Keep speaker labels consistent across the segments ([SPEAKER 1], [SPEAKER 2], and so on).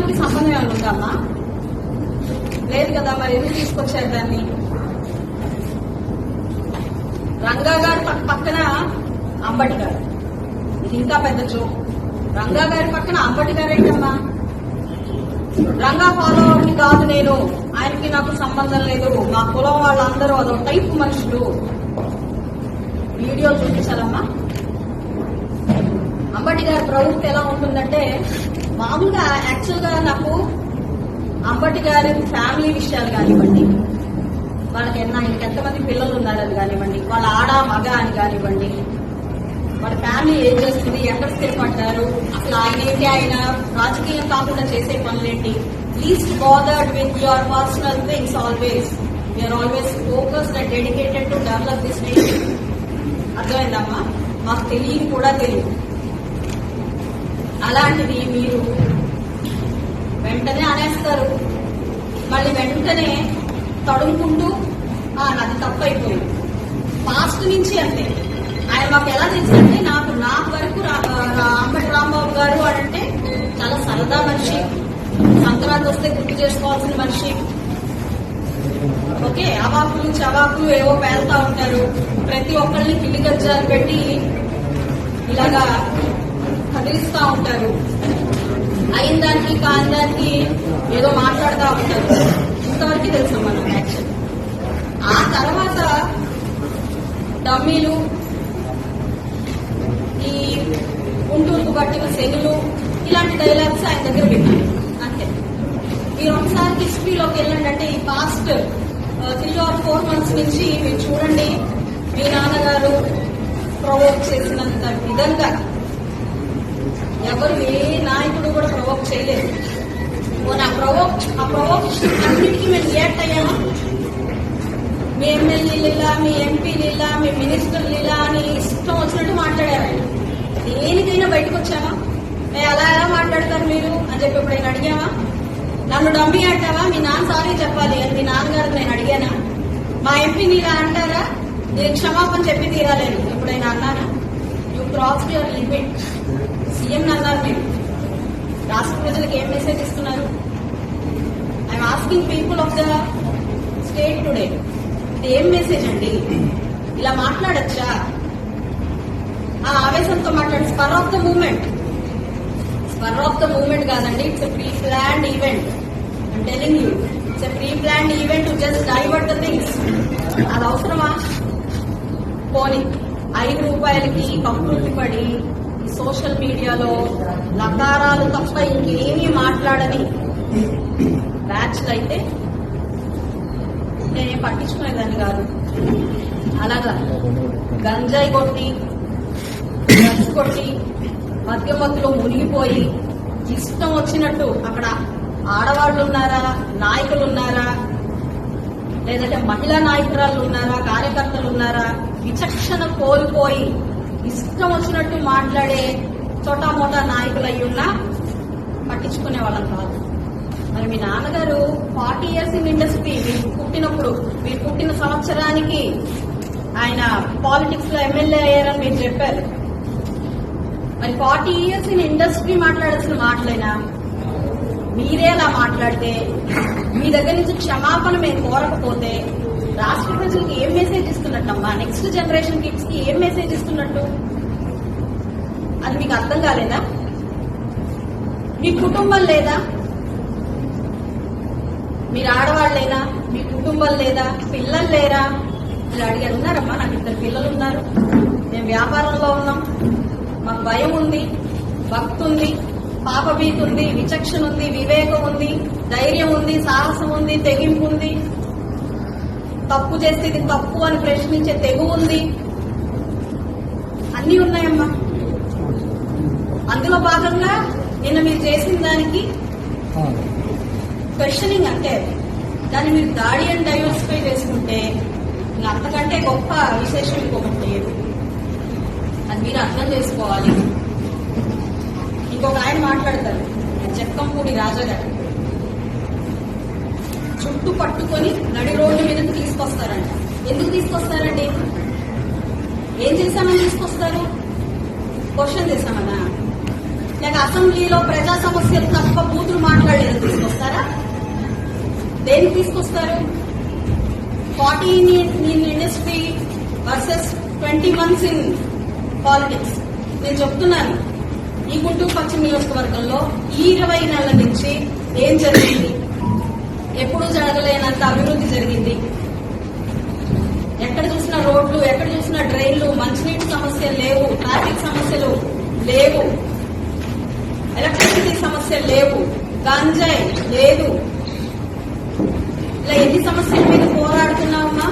[SPEAKER 1] సినిమాకి సంబంధం ఏమైనా ఉందమ్మా? లేదు కదా, మరి ఎందుకు తీసుకొచ్చారు దాన్ని? రంగా గారి పక్కన అంబటి గారు, ఇది ఇంకా పెద్ద జోక్. రంగా గారి పక్కన అంబటి గారు ఏంటమ్మా? రంగా ఫాలోవర్ని కాదు నేను, ఆయనకి నాకు సంబంధం లేదు, మా కులం వాళ్ళందరూ అదో టైప్ మనుషులు. వీడియో చూపించాలమ్మా. అంబటి గారి ప్రవృత్తి ఎలా ఉంటుందంటే, మామూలుగా యాక్చువల్ గా నాకు అంబటి గారి ఫ్యామిలీ విషయాలు కానివ్వండి, వాళ్ళకి ఆయనకి ఎంతమంది పిల్లలు ఉన్నారని కానివ్వండి, వాళ్ళ ఆడ మగ అని కానివ్వండి, వాళ్ళ ఫ్యామిలీ ఏం చేస్తుంది, ఎక్కడ స్థిరపడ్డారు, అసలు ఆయన ఏంటి, ఆయన రాజకీయం కాకుండా చేసే పనులేంటి, least bothered with your personal things. Always you are always focused and dedicated to develop this nation. అర్థమైందమ్మా? మాకు తెలియదు కూడా తెలియదు. అలాంటిది మీరు వెంటనే అనేస్తారు, మళ్ళీ వెంటనే తడుముకుంటూ నాది తప్పు అయిపోయింది. పాస్ట్ నుంచి అంతే. ఆయన మాకు ఎలా తెలిసిందంటే, నాకు వరకు అంబటి రాంబాబు గారు అంటే చాలా సరదా మనిషి, సంక్రాంతి వస్తే గుర్తు చేసుకోవాల్సిన మనిషి. ఓకే, అవాకులు నుంచి అవాకులు ఏవో పేలుతా ఉంటారు, ప్రతి ఒక్కరిని కిల్లి గజ్జాలు పెట్టి ఇలాగా కదిలిస్తా ఉంటారు, అయిన దానికి కాని దానికి ఏదో మాట్లాడుతూ ఉంటారు. ఇంతవరకు తెలుసు మనం యాక్షన్. ఆ తర్వాత డమ్మీలు, ఈ గుంటూరుకు పట్టిన శనులు, ఇలాంటి డైలాగ్స్ ఆయన దగ్గర విన్నాను అంతే. మీరు ఒకసారి హిస్టరీలోకి వెళ్ళండి, అంటే ఈ పాస్ట్ 3 or 4 months నుంచి మీరు చూడండి, మీ నాన్నగారు ప్రొవోక్ చేసినంత విధంగా ఎవరు ఏ నాయకుడు కూడా ప్రొవోక్ చేయలేదు. ఆ ప్రొవోక్ అన్నిటికీ మేము రియాక్ట్ అయ్యామా? మీ ఎమ్మెల్యేలు ఇలా, మీ ఎంపీలు ఇలా, మీ మినిస్టర్లు ఇలా అని ఇష్టం వచ్చినట్టు మాట్లాడారు. దేనికైనా బయటకు వచ్చామా? అలా ఎలా మాట్లాడతారు మీరు అని చెప్పి ఎప్పుడైనా అడిగామా? నన్ను డమ్మీ అంటావా, మీ నాన్న సారీ చెప్పాలి అని మీ నాన్నగారు నేను అడిగానా? మా ఎంపీని ఇలా అంటారా, నేను క్షమాపణ చెప్పి తీరాలేను ఎప్పుడైనా అన్నానా? You crossed your limit. CM అన్నారు మీరు, రాష్ట్ర ప్రజలకు ఏం మెసేజ్ ఇస్తున్నారు? I'm asking people of the state today, ఇది ఏం మెసేజ్ అండి? ఇలా మాట్లాడచ్చా? ఆ ఆవేశంతో మాట్లాడి స్పర్ ఆఫ్ ద మూమెంట్ కాదండి, it's a pre planned event. I'm telling you, it's a pre planned event to just divert the things. అది అవసరమా? పోనీ 5 రూపాయలకి కక్కుర్తి పడి సోషల్ మీడియాలో లకారాలు తప్ప ఇంకేమీ మాట్లాడని బ్యాచ్లు అయితే నేనేం పట్టించుకునేదాన్ని కాదు. అలాగా గంజాయి కొట్టి, డ్రగ్స్ కొట్టి, మధ్యలో మునిగిపోయి ఇష్టం వచ్చినట్టు అక్కడ ఆడవాళ్లు ఉన్నారా, నాయకులు ఉన్నారా, లేదంటే మహిళా నాయకురాలు ఉన్నారా, కార్యకర్తలు ఉన్నారా, విచక్షణ కోల్పోయి ఇష్టం వచ్చినట్టు మాట్లాడే చోటామోటా నాయకులు అయ్యున్నా పట్టించుకునే వాళ్ళం కాదు. మరి మీ నాన్నగారు 40 years ఇన్ ఇండస్ట్రీ, మీరు పుట్టిన సంవత్సరానికి ఆయన పాలిటిక్స్ లో ఎమ్మెల్యే అయ్యారని మీరు చెప్పారు. మరి 40 years ఇన్ ఇండస్ట్రీ మాట్లాడాల్సిన మాటలైనా మీరే అలా మాట్లాడితే, మీ దగ్గర నుంచి క్షమాపణ మేము కోరకపోతే రాష్ట్ర ప్రజలకు ఏం మెసేజ్ ఇస్తున్నట్టమ్మా? నెక్స్ట్ జనరేషన్ కిడ్స్ కి ఏం మెసేజ్ ఇస్తున్నట్టు? అది మీకు అర్థం కాలేదా? మీ కుటుంబం లేదా? మీరు ఆడవాళ్ళేనా? మీ కుటుంబం లేదా? పిల్లలు లేరా? మీరు అడిగారు. ఉన్నారమ్మా, నాకు 2 పిల్లలు ఉన్నారు, మేము వ్యాపారంలో ఉన్నాం, మాకు భయం ఉంది, భక్తి ఉంది, పాపభీతి ఉంది, విచక్షణ ఉంది, వివేకం ఉంది, ధైర్యం ఉంది, సాహసం ఉంది, తెగింపు ఉంది, తప్పు చేస్తే ఇది తప్పు అని ప్రశ్నించే తెగు ఉంది, అన్నీ ఉన్నాయమ్మా. అందులో భాగంగా నిన్న మీరు చేసిన దానికి క్వశ్చనింగ్ అంటే దాన్ని మీరు దాడి అండ్ డైవర్సిఫై చేసుకుంటే ఇంకా అంతకంటే గొప్ప విశేషం ఇంకొకటి లేదు. అది మీరు అర్థం చేసుకోవాలి. ఇంకొక ఆయన మాట్లాడతారు, చెక్కంపూడి రాజా గారు, చుట్టూ పట్టుకొని నడి రోడ్డు మీదకి తీసుకొస్తారంట. ఎందుకు తీసుకొస్తారండి? ఏం చేశామని తీసుకొస్తారు? క్వశ్చన్ చేశామన్నా? లేక అసెంబ్లీలో ప్రజా సమస్యలు తప్ప బూతులు మాట్లాడలేదు దేనికి తీసుకొస్తారు? 40 in industry versus 20 months in politics. నేను చెప్తున్నాను, ఈ గుంటూరు పశ్చిమ నియోజకవర్గంలో ఈ 20 నెలల నుంచి ఏం జరిగింది? ఎప్పుడు జరగలేనంత అభివృద్ధి జరిగింది. ఎక్కడ చూసినా రోడ్లు, ఎక్కడ చూసినా డ్రైన్లు, మంచినీటి సమస్యలు లేవు, ట్రాఫిక్ సమస్యలు లేవు, ఎలక్ట్రిసిటీ సమస్యలు లేవు, గంజాయి లేదు. ఇలా ఎన్ని సమస్యల మీద పోరాడుతున్నామమ్మా?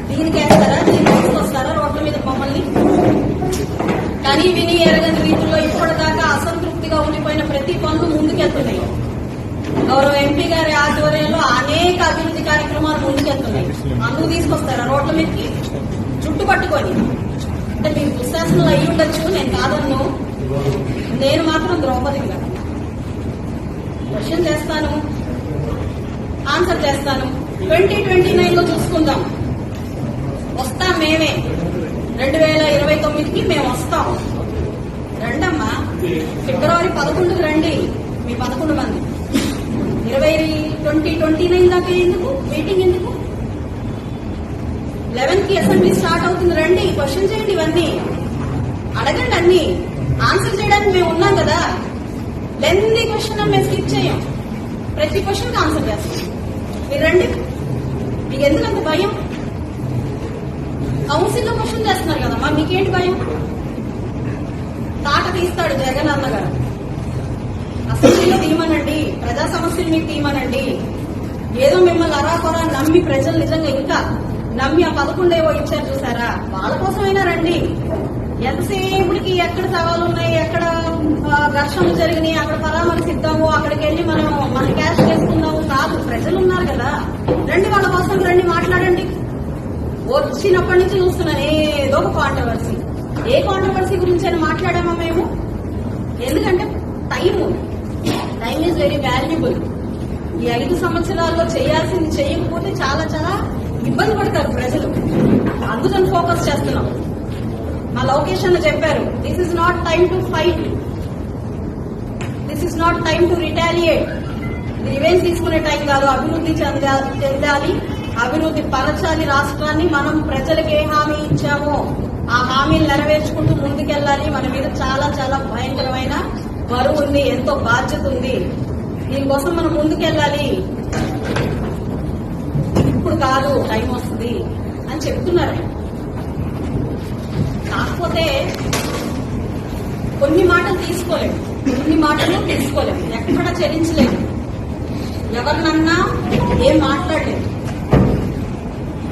[SPEAKER 1] దీనికి వేస్తారా? దీనికి తీసుకొస్తారా రోడ్ల మీద మమ్మల్ని? కానీ విని ఎరగని రీతిలో ఇప్పటిదాకా అసంతృప్తిగా ఉండిపోయిన ప్రతి పనులు ముందుకెళ్తున్నాయి. గౌరవ ఎంపీ గారి ఆధ్వర్యంలో అనేక అభివృద్ధి కార్యక్రమాలు ముందుకెళ్తున్నాయి. అందుకు తీసుకొస్తారా రోడ్ల మీదకి చుట్టు పట్టుకొని? అంటే మీరు దుశ్శాసనలు అయ్యి ఉండొచ్చు, నేను కాదన్ను. నేను మాత్రం ద్రౌపది గారు క్వశ్చన్ చేస్తాను, ఆన్సర్ చేస్తాను. 2029 లో చూసుకుందాం. వస్తాం మేమే, 2029కి మేము వస్తాం. రండమ్మా, ఫిబ్రవరి 11కి రండి. మీ 11 మంది 2029 దాకా ఎందుకు మీటింగ్? ఎందుకు 11కి అసెంబ్లీ స్టార్ట్ అవుతుంది? రండి, క్వశ్చన్ చేయండి, ఇవన్నీ అడగండి, అన్ని ఆన్సర్ చేయడానికి మేము ఉన్నాం కదా. లెంది క్వశ్చన్ మేము స్కిప్ చేయం, ప్రతి క్వశ్చన్కి ఆన్సర్ చేస్తాం. మీరు రండి. మీకు ఎందుకు అంత భయం? కౌన్సిల్లో క్వశ్చన్ చేస్తున్నారు కదమ్మా, మీకేంటి భయం? తాట తీస్తాడు జగన్ అన్నగారు. అసెంబ్లీలో తీయమనండి, ప్రజా సమస్యలు మీకు తీయమనండి. ఏదో మిమ్మల్ని అరాకొరా నమ్మి ప్రజలు నిజంగా ఇంకా నమ్మి ఆ 11 ఏవో ఇచ్చారు చూసారా, వాళ్ళ కోసమైనా రండి. ఎంతసేపటికి ఎక్కడ సవాలు ఉన్నాయి, ఎక్కడ ఘర్షణలు జరిగినాయి, అక్కడ పరామర్శిద్దాము, అక్కడికి వెళ్ళి మన క్యాష్ చేసుకుందాము కాదు. ప్రజలు ఉన్నారు కదా, రండి, వాళ్ళ కోసం రండి, మాట్లాడండి. వచ్చినప్పటి నుంచి చూస్తున్నాను ఏదో ఒక కాంట్రవర్సీ. ఏ కాంట్రవర్సీ గురించి అయినా మాట్లాడామా మేము? ఎందుకంటే టైం ఈజ్ వెరీ వాల్యుబుల్. ఈ 5 సంవత్సరాల్లో చేయాల్సింది చేయకపోతే చాలా చాలా ఇబ్బంది పడతారు ప్రజలు. అందుకని ఫోకస్ చేస్తున్నాం. మా లొకేషన్ చెప్పారు, this is not time to fight, this is not time to retaliate. Revenge తీసుకునే టైం కాదు. అభివృద్ధి చెందాలి, అభివృద్ధి పరచాలి రాష్ట్రాన్ని. మనం ప్రజలకు ఏ హామీ ఇచ్చామో ఆ హామీలు నెరవేర్చుకుంటూ ముందుకెళ్లాలి. మన మీద చాలా చాలా భయంకరమైన బరువు ఉంది, ఎంతో బాధ్యత ఉంది. దీనికోసం మనం ముందుకెళ్లాలి. ఇప్పుడు కాదు, టైం వస్తుంది అని చెప్తున్నారు. కాకపోతే కొన్ని మాటలు తీసుకోలేము, ఎక్కడ చెల్లించలేదు. ఎవరినన్నా ఏం మాట్లాడలేదు.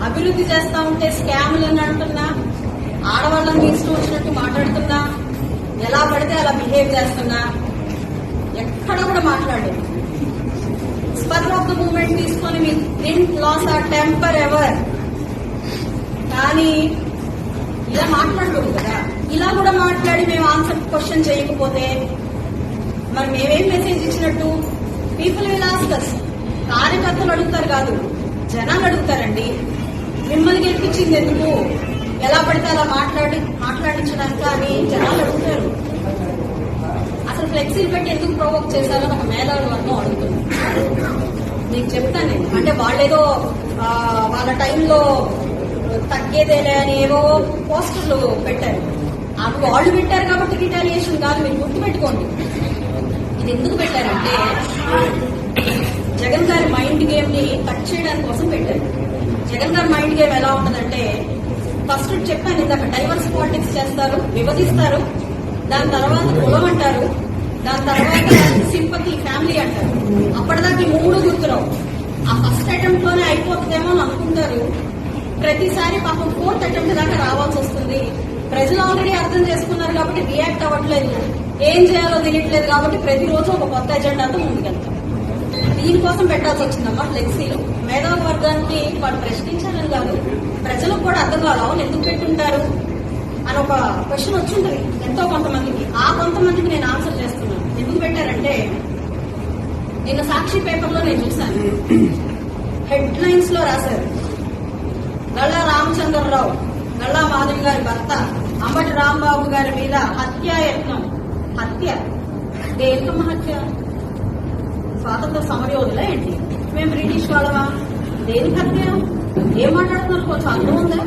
[SPEAKER 1] అభివృద్ధి చేస్తా ఉంటే స్కాములని అంటున్నా, ఆడవాళ్ళని ఇష్టం వచ్చినట్టు మాట్లాడుతున్నా, ఎలా పడితే అలా బిహేవ్ చేస్తున్నా, ఎక్కడ కూడా మాట్లాడలేదు. స్పర్ ఆఫ్ ద మూమెంట్ తీసుకొని మీ didn't lose our temper ever. కానీ ఇలా మాట్లాడకూడదు కదా. ఇలా కూడా మాట్లాడి మేము ఆన్సర్ క్వశ్చన్ చేయకపోతే మరి మేమేం మెసేజ్ ఇచ్చినట్టు? People will ask us. కార్యకర్తలు అడుగుతారు కాదు, జనాలు అడుగుతారండి. మిమ్మల్ని గెలిపించింది ఎందుకు? ఎలా పడితే అలా మాట్లాడించడానికి అని జనాలు అడుగుతారు. అసలు ఫ్లెక్సీలు పెట్టి ఎందుకు ప్రొవోక్ చేశారని ఒక మేధావుల వర్గం అడుగుతుంది. మీకు చెప్తాను నేను. అంటే వాళ్ళేదో వాళ్ళ టైంలో తగ్గేదేలే అని ఏవో పోస్టర్లు పెట్టారు. అవి వాళ్ళు పెట్టారు కాబట్టి రిటాలియేషన్ కాదు. మీరు గుర్తుపెట్టుకోండి. ఇది ఎందుకు పెట్టారంటే జగన్ గారి మైండ్ గేమ్ ని కట్ చేయడానికి కోసం పెట్టారు. జగన్ గారి మైండ్ గేమ్ ఎలా ఉంటుందంటే, ఫస్ట్ చెప్పాను ఇందాక, డైవర్స్ పాలిటిక్స్ చేస్తారు, విభజిస్తారు, దాని తర్వాత కులం అంటారు, దాని తర్వాత సింపతి ఫ్యామిలీ అంటారు. అప్పటిదాకా ఈ 3 గుర్తురావు. ఆ ఫస్ట్ అటెంప్ట్ లోనే అయిపోతుందేమో అని అనుకుంటారు. ప్రతిసారి పాపం 4th అటెంప్ట్ దాకా రావాల్సి వస్తుంది. ప్రజలు ఆల్రెడీ అర్థం చేసుకున్నారు కాబట్టి రియాక్ట్ అవ్వట్లేదు, ఏం చేయాలో తెలియట్లేదు కాబట్టి ప్రతిరోజు ఒక కొత్త ఎజెండాతో ముందుకెళ్తాం. దీనికోసం పెట్టాల్సి వచ్చిందమ్మా ఫ్లెక్సీలు. మేధావి వర్గానికి వాళ్ళు ప్రశ్నించాలని కాదు, ప్రజలకు కూడా అర్థం కాదు, అవును ఎందుకు పెట్టుంటారు అని ఒక క్వశ్చన్ వచ్చింటుంది ఎంతో కొంతమందికి. ఆ కొంతమందికి నేను ఆన్సర్ చేస్తున్నాను. ఎందుకు పెట్టారంటే, నిన్న సాక్షి పేపర్లో నేను చూశాను, హెడ్ లైన్స్ లో రాశారు, గల్లా రామచంద్రరావు, గల్లా మాధవి గారి భర్త అంబటి రాంబాబు గారి మీద హత్యాయత్నం. హత్య దేనికమ్మ? హత్య స్వాతంత్ర సమరయోధులా ఏంటి? మేము బ్రిటిష్ వాళ్ళమా? దేనికి హత్య? ఏం మాట్లాడుతున్నారు? కొంచెం అర్థం ఉందా?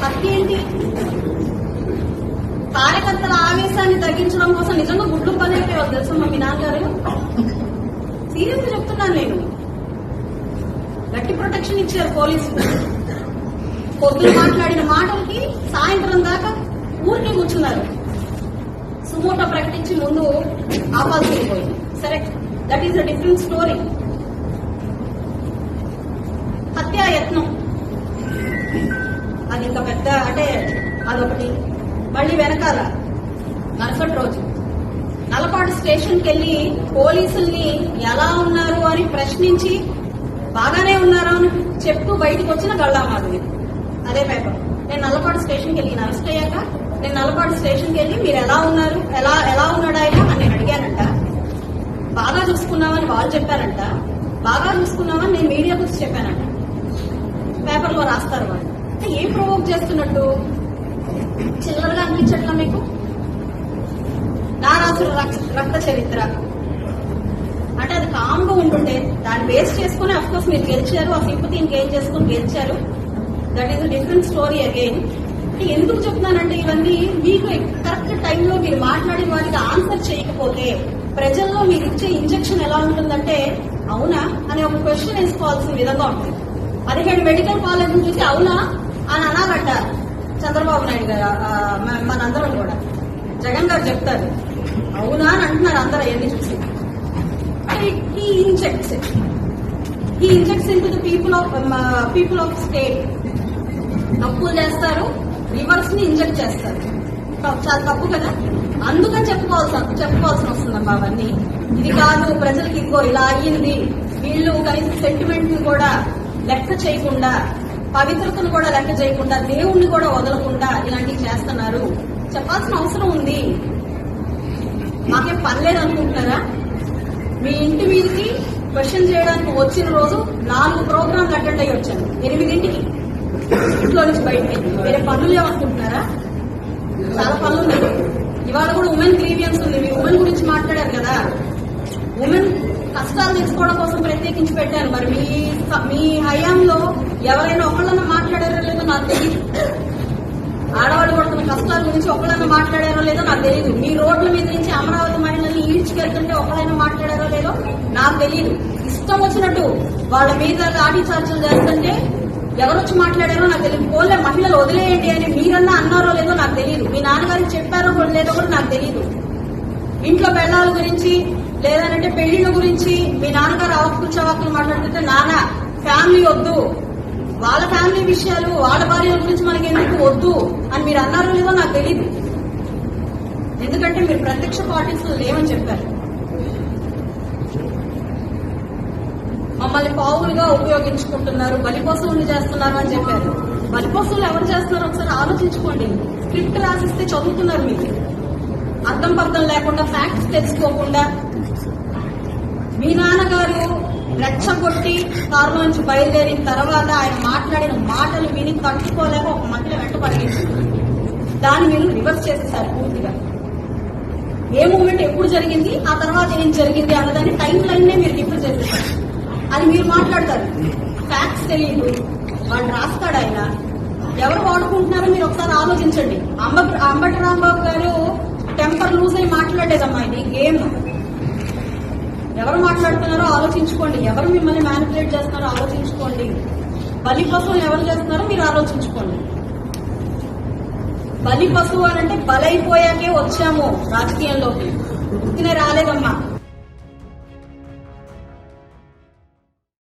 [SPEAKER 1] హత్య ఏంటి? కార్యకర్తల ఆవేశాన్ని తగ్గించడం కోసం నిజంగా గుడ్లు పని అయిపోయావు తెలుసా మా మీ నాన్నగారు. సీరియస్ గా చెప్తున్నాను నేను. గట్టి ప్రొటెక్షన్ ఇచ్చారు పోలీసులు. పొద్దున మాట్లాడిన మాటలకి సాయంత్రం దాకా ఊరికే కూర్చున్నారు. సుమోటో ప్రకటించి ముందు ఆపాల్సి అయిపోయింది. సరే, that is a different story. హత్యాయత్నం అది ఇంకా పెద్ద, అంటే అదొకటి. మళ్ళీ వెనకాల మరుసటి రోజు నల్లపాడు స్టేషన్కి వెళ్లి పోలీసుల్ని ఎలా ఉన్నారు అని ప్రశ్నించి బాగానే ఉన్నారా అని చెప్తూ బయటకు వచ్చిన గల్లా మాధవి అదే పేపర్. నేను నల్లపాడు స్టేషన్కి వెళ్ళి అరెస్ట్ అయ్యాక నేను నల్లపాడు స్టేషన్కి వెళ్ళి మీరు ఎలా ఉన్నారు, ఎలా ఉన్నాడు ఆయన అని నేను అడిగానంట. బాగా చూసుకున్నామని వాళ్ళు చెప్పారంట. బాగా చూసుకున్నామని నేను మీడియా గురించి చెప్పానంట. పేపర్లో రాస్తారు వాళ్ళు. ఏం ప్రొవోక్ చేస్తున్నట్టు చిల్లరగా అనిపించట్లా మీకు? నారాసుర రక్త చరిత్ర అంటే అది కామ్గా ఉంటుండే దాన్ని బేస్ చేసుకుని అఫ్కోర్స్ మీరు గెలిచారు. ఆ సింపతి ఇంకేం చేసుకుని గెలిచారు. That is a different story again. ఎందుకు చెప్తున్నానంటే ఇవన్నీ మీకు కరెక్ట్ టైంలో మీరు మాట్లాడిన వాటికి ఆన్సర్ చేయకపోతే ప్రజల్లో మీరు ఇచ్చే ఇంజెక్షన్ ఎలా ఉంటుందంటే అవునా అని ఒక క్వశ్చన్ వేసుకోవాల్సిన విధంగా ఉంటుంది. 17 మెడికల్ కాలేజ్ చూసి అవునా అని అనాలంట చంద్రబాబు నాయుడు గారు. మనందరం కూడా జగన్ గారు చెప్తారు అవునా అని అంటున్నారు అందరూ అవన్నీ చూసి. He injects into the people of state. తప్పులు చేస్తారు, రివర్స్ ని ఇంజెక్ట్ చేస్తారు. చాలా తప్పు కదా. అందుకని చెప్పుకోవాల్సిన వస్తుందమ్మా అవన్నీ. ఇది కాదు ప్రజలకి ఇదిగో ఇలా అయ్యింది. వీళ్ళు కనీసం సెంటిమెంట్ ని కూడా లెక్క చేయకుండా, పవిత్రతను కూడా లెక్క చేయకుండా, దేవుణ్ణి కూడా వదలకుండా ఇలాంటివి చేస్తున్నారు. చెప్పాల్సిన అవసరం ఉంది. మాకేం పనిలేదు అనుకుంటున్నారా? మీ ఇంటి మీదకి క్వశ్చన్ చేయడానికి వచ్చిన రోజు 4 ప్రోగ్రాంలు అటెండ్ అయ్యి వచ్చాను. 8ంటికి ఇంట్లో నుంచి బయటికి. వేరే పనులు ఏమనుకుంటున్నారా? చాలా పనులు ఉన్నాయి. ఇవాళ కూడా ఉమెన్ గ్రీవియన్స్ ఉంది. మీ ఉమెన్ గురించి మాట్లాడారు కదా. ఉమెన్ కష్టాలు తెచ్చుకోవడం కోసం ప్రత్యేకించి పెట్టారు. మరి మీ హయాంలో ఎవరైనా ఒకళ్ళన్నా మాట్లాడారో లేదో నాకు తెలియదు. ఆడవాళ్ళు పడుతున్న కష్టాల గురించి ఒకళ్ళన్నా మాట్లాడారో లేదో నాకు తెలియదు. మీ రోడ్ల మీద నుంచి అమరావతి మహిళల్ని ఈడ్చుకెళ్తుంటే ఒకళ్ళైనా మాట్లాడారో లేదో నాకు తెలియదు. ఇష్టం వచ్చినట్టు వాళ్ళ మీద లాఠీ చార్జీలు చేస్తుంటే ఎవరొచ్చి మాట్లాడారో నాకు తెలియదు. పోలే మహిళలు వదిలేయండి అని మీరన్నా అన్నారో లేదో నాకు తెలియదు. మీ నాన్నగారికి చెప్పారో లేదో కూడా నాకు తెలియదు. ఇంట్లో పెళ్ళాల గురించి లేదంటే పెళ్లిళ్ళ గురించి మీ నాన్నగారు అవక్కులు మాట్లాడుతుంటే నాన్న ఫ్యామిలీ వద్దు, వాళ్ళ ఫ్యామిలీ విషయాలు వాళ్ళ భార్యల గురించి మనకి ఎందుకు వద్దు అని మీరు అన్నారో లేదో నాకు తెలియదు. ఎందుకంటే మీరు ప్రత్యక్ష పార్టీస్ లేవని చెప్పారు. మమ్మల్ని పావులుగా ఉపయోగించుకుంటున్నారు, బలిపశువులు చేస్తున్నారు అని చెప్పారు. బలిపశువులు ఎవరు చేస్తున్నారు ఒకసారి ఆలోచించుకోండి. స్క్రిప్ట్ రాసిస్తే చదువుతున్నారు. మీకు అర్థం పర్థం లేకుండా, ఫ్యాక్ట్స్ తెలుసుకోకుండా. మీ నాన్నగారు రెచ్చగొట్టి కారులో నుంచి బయలుదేరిన తర్వాత ఆయన మాట్లాడిన మాటలు విని తట్టుకోలేక ఒక మహిళ వెంట పరిగెత్తింది. దాన్ని మీరు రివర్స్ చేసేసారు పూర్తిగా. ఏ మూమెంట్ ఎప్పుడు జరిగింది, ఆ తర్వాత ఏం జరిగింది అన్నదాన్ని టైం లైన్ నే మీరు రివర్స్ చేసేసారు. అది మీరు మాట్లాడతారు. ఫ్యాక్ట్స్ తెలియదు, వాళ్ళు రాస్తాడు ఆయన. ఎవరు వాడుకుంటున్నారో మీరు ఒకసారి ఆలోచించండి. అంబటి రాంబాబు గారు టెంపర్ లూజ్ అయి మాట్లాడేదమ్మా. ఇది గేమ్. ఎవరు మాట్లాడుతున్నారో ఆలోచించుకోండి. ఎవరు మిమ్మల్ని మ్యానిపులేట్ చేస్తున్నారో ఆలోచించుకోండి. బలి పశువులు ఎవరు చేస్తున్నారో మీరు ఆలోచించుకోండి. బలి పశువు అని అంటే బలైపోయాకే వచ్చాము రాజకీయంలోకి, ఉత్తినే రాలేదమ్మా.